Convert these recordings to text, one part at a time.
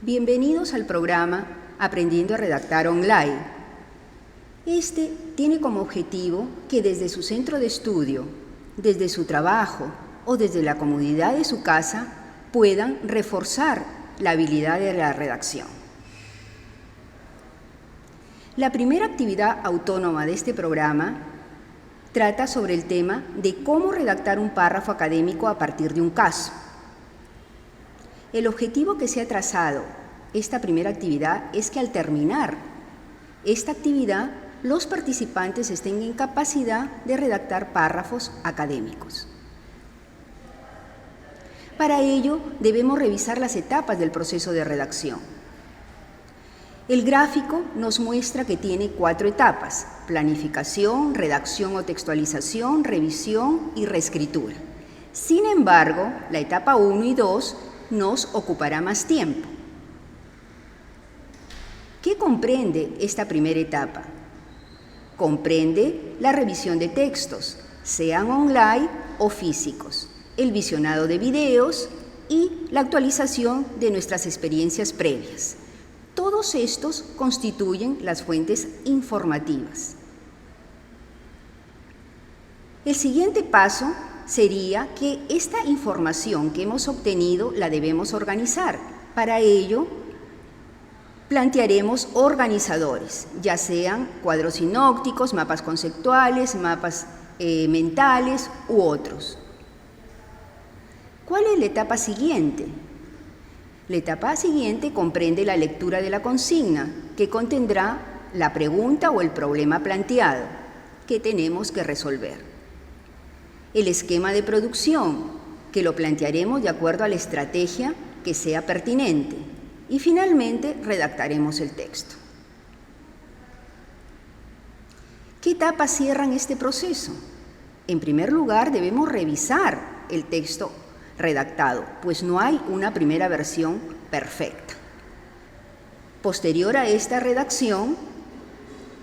Bienvenidos al programa Aprendiendo a Redactar Online. Este tiene como objetivo que desde su centro de estudio, desde su trabajo o desde la comodidad de su casa puedan reforzar la habilidad de la redacción. La primera actividad autónoma de este programa trata sobre el tema de cómo redactar un párrafo académico a partir de un caso. El objetivo que se ha trazado esta primera actividad es que al terminar esta actividad, los participantes estén en capacidad de redactar párrafos académicos. Para ello, debemos revisar las etapas del proceso de redacción. El gráfico nos muestra que tiene 4 etapas: planificación, redacción o textualización, revisión y reescritura. Sin embargo, la etapa 1 y 2 nos ocupará más tiempo. ¿Qué comprende esta primera etapa? Comprende la revisión de textos, sean online o físicos, el visionado de videos y la actualización de nuestras experiencias previas. Todos estos constituyen las fuentes informativas. El siguiente paso sería que esta información que hemos obtenido la debemos organizar. Para ello, plantearemos organizadores, ya sean cuadros sinópticos, mapas conceptuales, mapas mentales u otros. ¿Cuál es la etapa siguiente? La etapa siguiente comprende la lectura de la consigna, que contendrá la pregunta o el problema planteado que tenemos que resolver. El esquema de producción, que lo plantearemos de acuerdo a la estrategia que sea pertinente. Y finalmente redactaremos el texto. ¿Qué etapas cierran este proceso? En primer lugar, debemos revisar el texto redactado, pues no hay una primera versión perfecta. Posterior a esta redacción,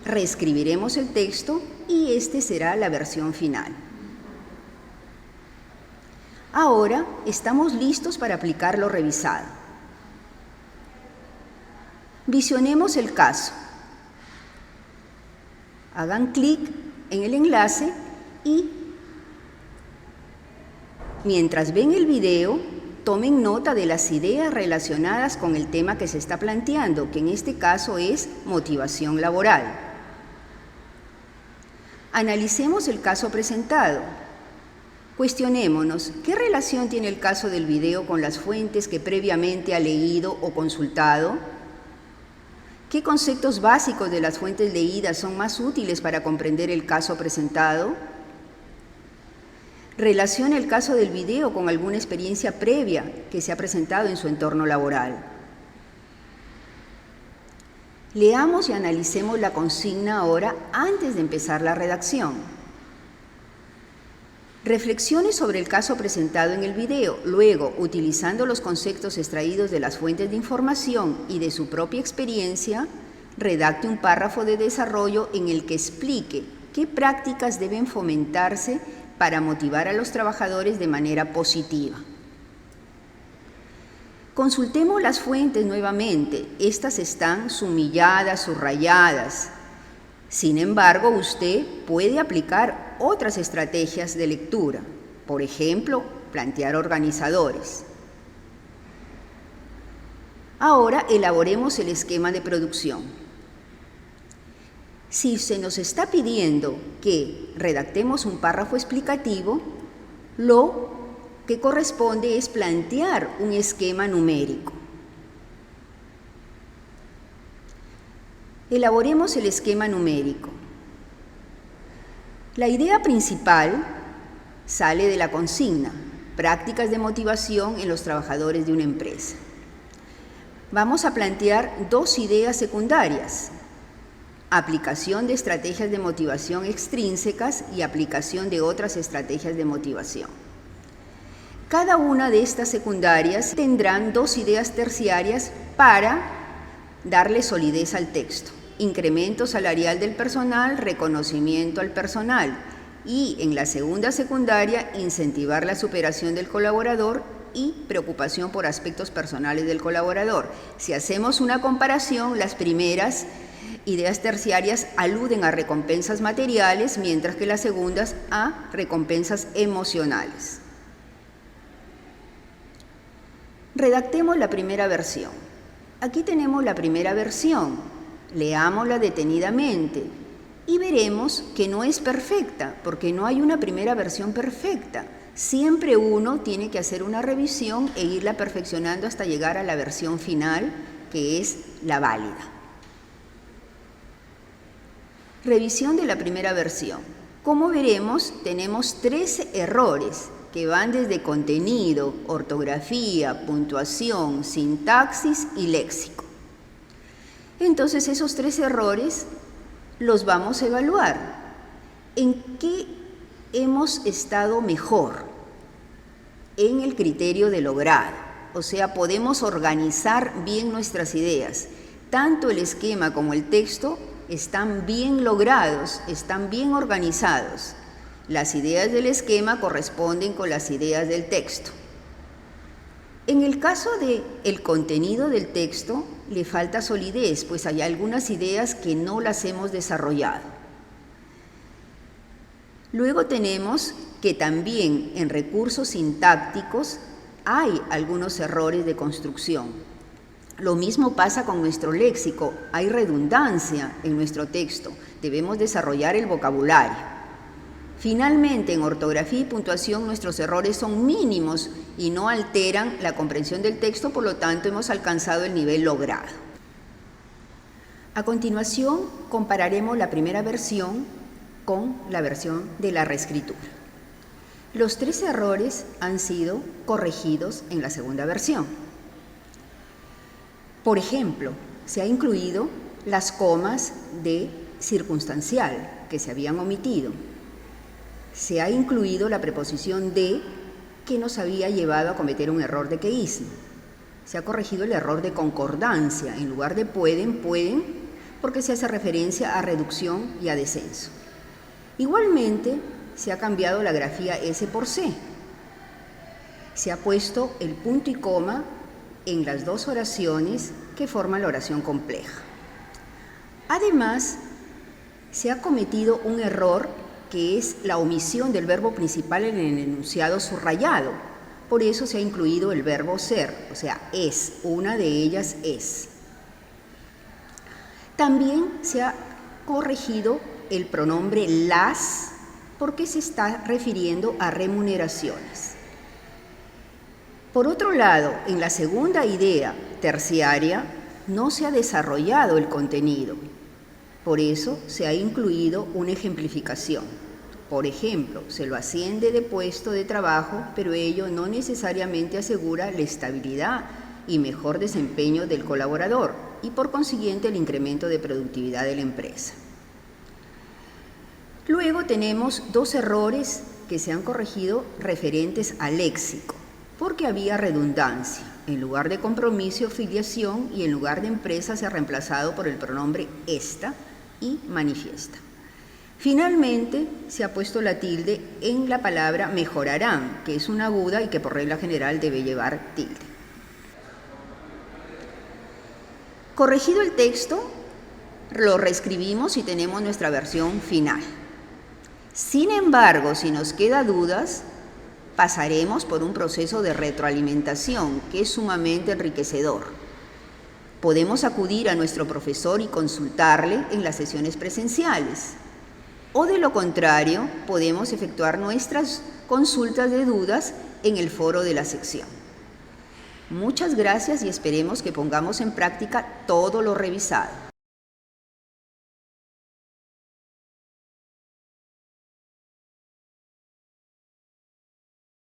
reescribiremos el texto y este será la versión final. Ahora estamos listos para aplicar lo revisado. Visionemos el caso. Hagan clic en el enlace y mientras ven el video, tomen nota de las ideas relacionadas con el tema que se está planteando, que en este caso es motivación laboral. Analicemos el caso presentado. Cuestionémonos, ¿qué relación tiene el caso del video con las fuentes que previamente ha leído o consultado? ¿Qué conceptos básicos de las fuentes leídas son más útiles para comprender el caso presentado? Relaciona el caso del video con alguna experiencia previa que se ha presentado en su entorno laboral. Leamos y analicemos la consigna ahora antes de empezar la redacción. Reflexione sobre el caso presentado en el video. Luego, utilizando los conceptos extraídos de las fuentes de información y de su propia experiencia, redacte un párrafo de desarrollo en el que explique qué prácticas deben fomentarse para motivar a los trabajadores de manera positiva. Consultemos las fuentes nuevamente. Estas están sumilladas, subrayadas. Sin embargo, usted puede aplicar otras estrategias de lectura. Por ejemplo, plantear organizadores. Ahora elaboremos el esquema de producción. Si se nos está pidiendo que redactemos un párrafo explicativo, lo que corresponde es plantear un esquema numérico. Elaboremos el esquema numérico. La idea principal sale de la consigna, prácticas de motivación en los trabajadores de una empresa. Vamos a plantear 2 ideas secundarias: aplicación de estrategias de motivación extrínsecas y aplicación de otras estrategias de motivación. Cada una de estas secundarias tendrán 2 ideas terciarias para darle solidez al texto: incremento salarial del personal, reconocimiento al personal, y en la segunda secundaria, incentivar la superación del colaborador y preocupación por aspectos personales del colaborador. Si hacemos una comparación, las primeras ideas terciarias aluden a recompensas materiales, mientras que las segundas a recompensas emocionales. Redactemos la primera versión. Aquí tenemos la primera versión. Leámosla detenidamente y veremos que no es perfecta, porque no hay una primera versión perfecta. Siempre uno tiene que hacer una revisión e irla perfeccionando hasta llegar a la versión final, que es la válida. Revisión de la primera versión. Como veremos, tenemos 13 errores que van desde contenido, ortografía, puntuación, sintaxis y léxico. Entonces, esos 3 errores los vamos a evaluar. ¿En qué hemos estado mejor? En el criterio de logrado. O sea, podemos organizar bien nuestras ideas. Tanto el esquema como el texto están bien logrados, están bien organizados. Las ideas del esquema corresponden con las ideas del texto. En el caso del contenido del texto, le falta solidez, pues hay algunas ideas que no las hemos desarrollado. Luego tenemos que también en recursos sintácticos hay algunos errores de construcción. Lo mismo pasa con nuestro léxico, hay redundancia en nuestro texto, debemos desarrollar el vocabulario. Finalmente, en ortografía y puntuación nuestros errores son mínimos y no alteran la comprensión del texto, por lo tanto hemos alcanzado el nivel logrado. A continuación, compararemos la primera versión con la versión de la reescritura. Los 3 errores han sido corregidos en la segunda versión. Por ejemplo, se ha incluido las comas de circunstancial que se habían omitido. Se ha incluido la preposición de que nos había llevado a cometer un error de queísmo. Se ha corregido el error de concordancia. En lugar de pueden, pueden, porque se hace referencia a reducción y a descenso. Igualmente, se ha cambiado la grafía S por C. Se ha puesto el punto y coma en las 2 oraciones que forman la oración compleja. Además, se ha cometido un error que es la omisión del verbo principal en el enunciado subrayado. Por eso se ha incluido el verbo ser, o sea, es, una de ellas es. También se ha corregido el pronombre las, porque se está refiriendo a remuneraciones. Por otro lado, en la segunda idea terciaria no se ha desarrollado el contenido. Por eso se ha incluido una ejemplificación. Por ejemplo, se lo asciende de puesto de trabajo, pero ello no necesariamente asegura la estabilidad y mejor desempeño del colaborador y por consiguiente el incremento de productividad de la empresa. Luego tenemos 2 errores que se han corregido referentes al léxico, porque había redundancia. En lugar de compromiso, filiación, y en lugar de empresa se ha reemplazado por el pronombre esta y manifiesta. Finalmente, se ha puesto la tilde en la palabra mejorarán, que es una aguda y que por regla general debe llevar tilde. Corregido el texto, lo reescribimos y tenemos nuestra versión final. Sin embargo, si nos quedan dudas, pasaremos por un proceso de retroalimentación que es sumamente enriquecedor. Podemos acudir a nuestro profesor y consultarle en las sesiones presenciales. O de lo contrario, podemos efectuar nuestras consultas de dudas en el foro de la sección. Muchas gracias y esperemos que pongamos en práctica todo lo revisado.